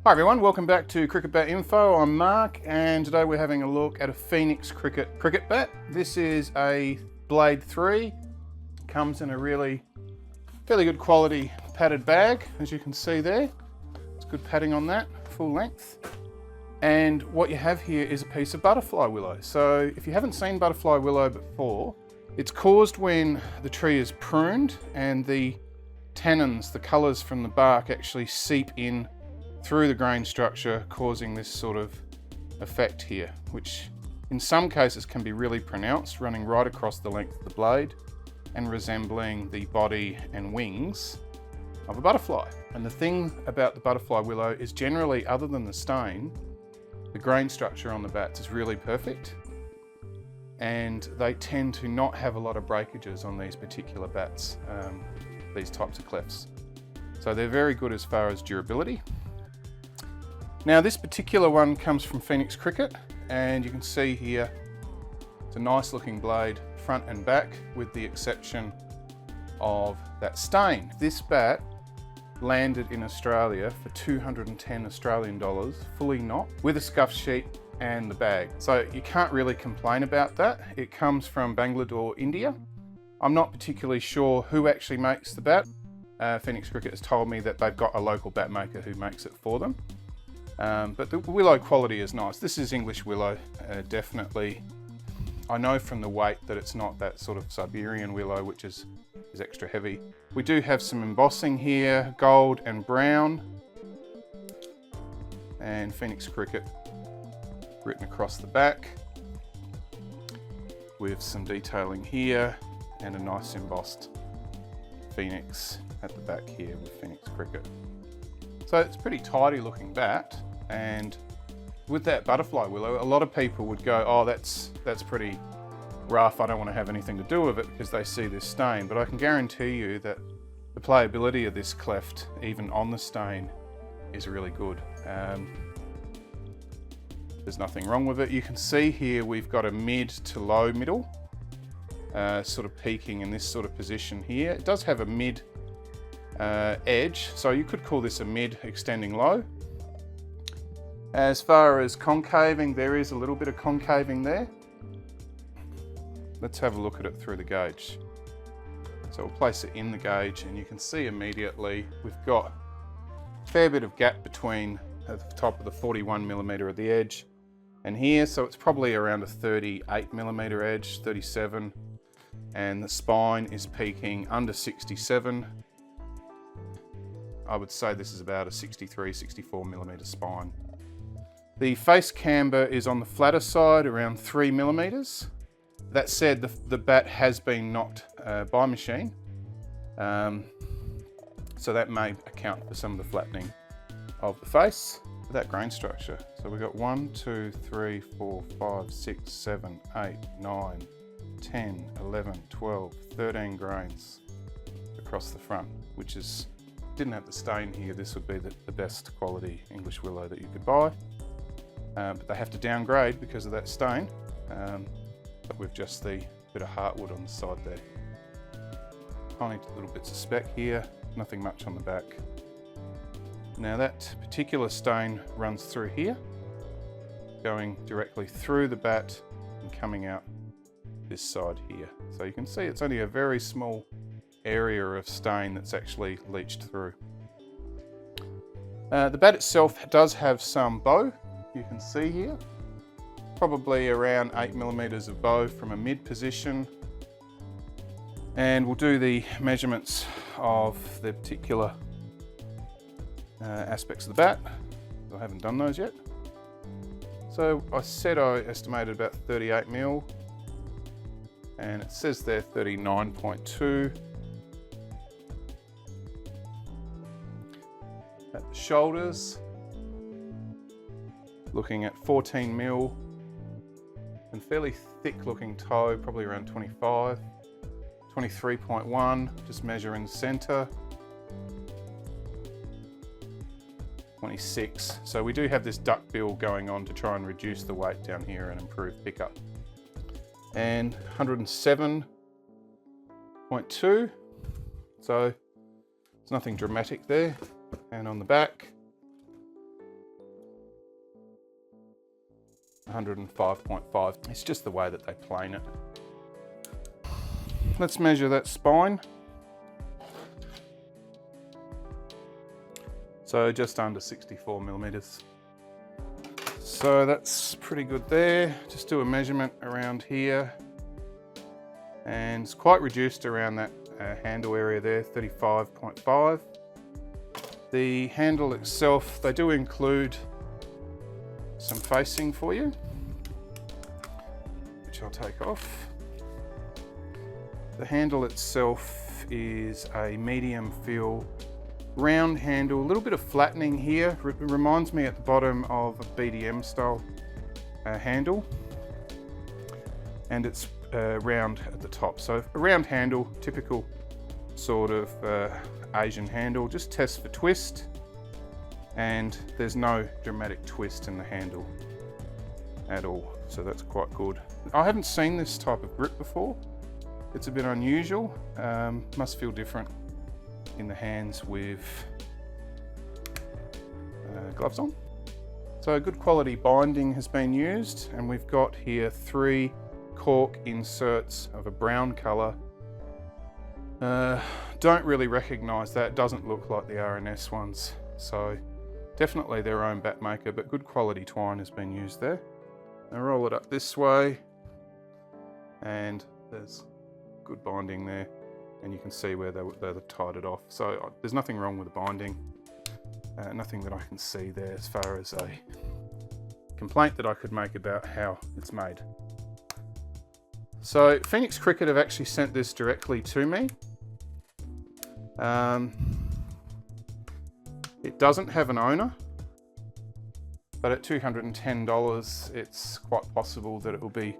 Hi everyone, welcome back to CricketBatInfo. I'm Mark, and today we're having a look at a Phoenix cricket bat. This is a Blade 3. Comes in a really fairly good quality padded bag, as you can see there. It's good padding on that, full length. And what you have here is a piece of butterfly willow. So if you haven't seen butterfly willow before, it's caused when the tree is pruned and the tannins, the colours from the bark, actually seep in through the grain structure, causing this sort of effect here, which in some cases can be really pronounced, running right across the length of the blade and resembling the body and wings of a butterfly. And the thing about the butterfly willow is generally, other than the stain, the grain structure on the bats is really perfect, and they tend to not have a lot of breakages on these particular bats, these types of clefts. So they're very good as far as durability. Now this particular one comes from Phoenix Cricket, and you can see here it's a nice looking blade front and back, with the exception of that stain. This bat landed in Australia for 210 Australian dollars, fully knocked, with a scuff sheet and the bag. So you can't really complain about that. It comes from Bangalore, India. I'm not particularly sure who actually makes the bat. Phoenix Cricket has told me that they've got a local bat maker who makes it for them. But the willow quality is nice. This is English willow, definitely. I know from the weight that it's not that sort of Siberian willow, which is extra heavy. We do have some embossing here, gold and brown, and Phoenix Cricket written across the back, with some detailing here and a nice embossed Phoenix at the back here with Phoenix Cricket. So it's a pretty tidy looking bat, and with that butterfly willow, a lot of people would go, oh, that's pretty rough, I don't want to have anything to do with it, because they see this stain. But I can guarantee you that the playability of this cleft, even on the stain, is really good. There's nothing wrong with it. You can see here we've got a mid to low middle, sort of peaking in this sort of position here. It does have a mid edge, so you could call this a mid extending low. As far as concaving, there is a little bit of concaving there. Let's have a look at it through the gauge. So we'll place it in the gauge, and you can see immediately we've got a fair bit of gap between at the top of the 41mm at the edge and here, so it's probably around a 38mm edge, 37, and the spine is peaking under 67. I would say this is about a 63, 64mm spine. The face camber is on the flatter side, around 3mm. That said, the bat has been knocked by machine, so that may account for some of the flattening of the face. That grain structure. So we've got 1, 2, 3, 4, 5, 6, 7, 8, 9, 10, 11, 12, 13 grains across the front, which is, didn't have the stain here, this would be the best quality English willow that you could buy. But they have to downgrade because of that stain, but with just the bit of heartwood on the side there. Tiny little bits of speck here, nothing much on the back. Now that particular stain runs through here, going directly through the bat and coming out this side here. So you can see it's only a very small area of stain that's actually leached through. The bat itself does have some bow, you can see here. Probably around 8mm of bow from a mid position. And we'll do the measurements of the particular aspects of the bat. I haven't done those yet. So I said I estimated about 38mm, and it says there 39.2. At the shoulders, looking at 14mm, and fairly thick looking toe, probably around 25. 23.1, just measure in the center. 26. So we do have this duck bill going on to try and reduce the weight down here and improve pickup. And 107.2. So there's nothing dramatic there. And on the back, 105.5. It's just the way that they plane it. Let's measure that spine. So just under 64 millimeters. So that's pretty good there. Just do a measurement around here. And it's quite reduced around that handle area there, 35.5. The handle itself, they do include some facing for you, which I'll take off. The handle itself is a medium feel round handle, a little bit of flattening here. It reminds me at the bottom of a BDM style handle, and it's round at the top. So a round handle, typical sort of Asian handle. Just test for twist, and there's no dramatic twist in the handle at all, so that's quite good. I haven't seen this type of grip before. It's a bit unusual. Must feel different in the hands with gloves on. So good quality binding has been used, and we've got here 3 cork inserts of a brown colour. Don't really recognise that, doesn't look like the RNS ones, so definitely their own bat maker, but good quality twine has been used there. Now roll it up this way, and there's good binding there, and you can see where they've tied it off. So there's nothing wrong with the binding, nothing that I can see there as far as a complaint that I could make about how it's made. So Phoenix Cricket have actually sent this directly to me. It doesn't have an owner, but at $210, it's quite possible that it will be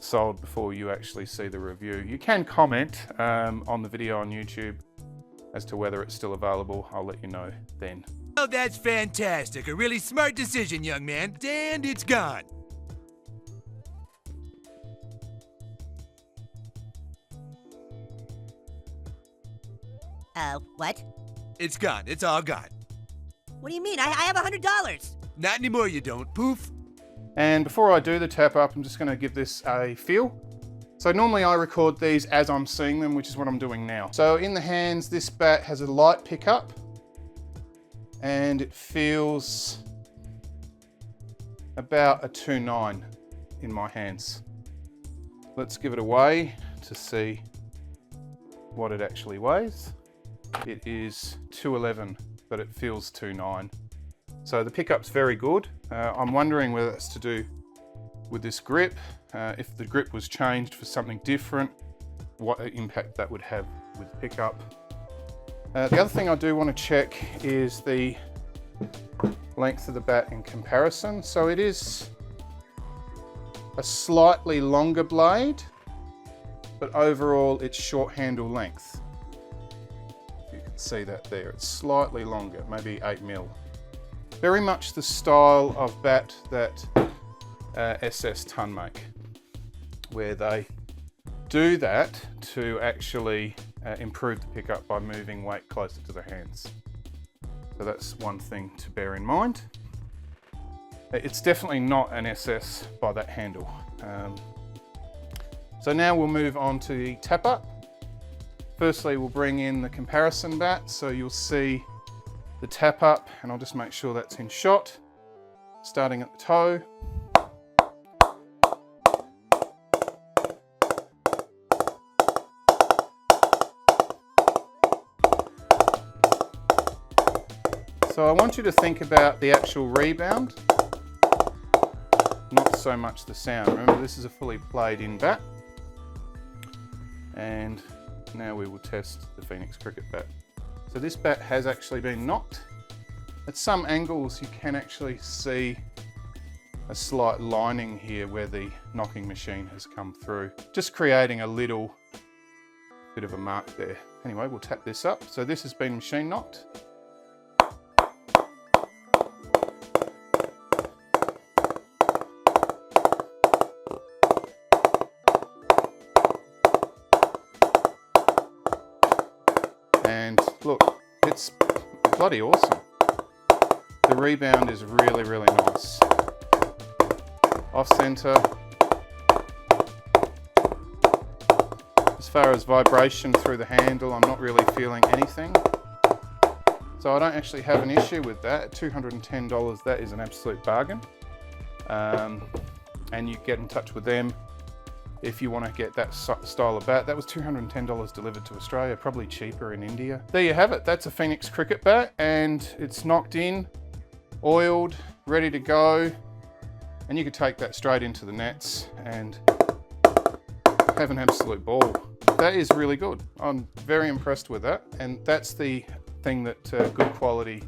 sold before you actually see the review. You can comment on the video on YouTube as to whether it's still available. I'll let you know then. Oh, that's fantastic. A really smart decision, young man. And it's gone. What? It's gone. It's all gone. What do you mean? I have $100. Not anymore, you don't. Poof. And before I do the tap up, I'm just going to give this a feel. So normally I record these as I'm seeing them, which is what I'm doing now. So in the hands, this bat has a light pickup, and it feels about a 2.9 in my hands. Let's give it a weigh to see what it actually weighs. It is 211, but it feels 2.9. So the pickup's very good. I'm wondering whether it's to do with this grip. If the grip was changed for something different, what impact that would have with the pickup. The other thing I do want to check is the length of the bat in comparison. So it is a slightly longer blade, but overall it's short handle length. You can see that there. It's slightly longer, maybe 8 mil. Very much the style of bat that SS Ton make, where they do that to actually improve the pickup by moving weight closer to the hands. So that's one thing to bear in mind. It's definitely not an SS by that handle. So now we'll move on to the tap up. Firstly, we'll bring in the comparison bat, so you'll see the tap up, and I'll just make sure that's in shot, starting at the toe. So I want you to think about the actual rebound, not so much the sound. Remember, this is a fully played in bat. And now we will test the Phoenix Cricket bat. So this bat has actually been knocked. At some angles you can actually see a slight lining here where the knocking machine has come through, just creating a little bit of a mark there. Anyway, we'll tap this up. So this has been machine knocked. And look, it's bloody awesome. The rebound is really, really nice. off center. As far as vibration through the handle, I'm not really feeling anything. So I don't actually have an issue with that. At $210, that is an absolute bargain. And you get in touch with them if you want to get that style of bat. That was $210 delivered to Australia, probably cheaper in India. There you have it. That's a Phoenix cricket bat, and it's knocked in, oiled, ready to go. And you could take that straight into the nets and have an absolute ball. That is really good. I'm very impressed with that. And that's the thing that good quality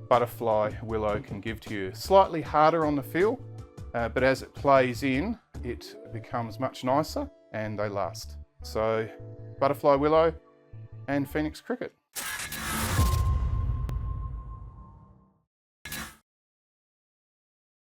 butterfly willow can give to you. Slightly harder on the feel, but as it plays in, it becomes much nicer and they last. So butterfly willow and Phoenix cricket.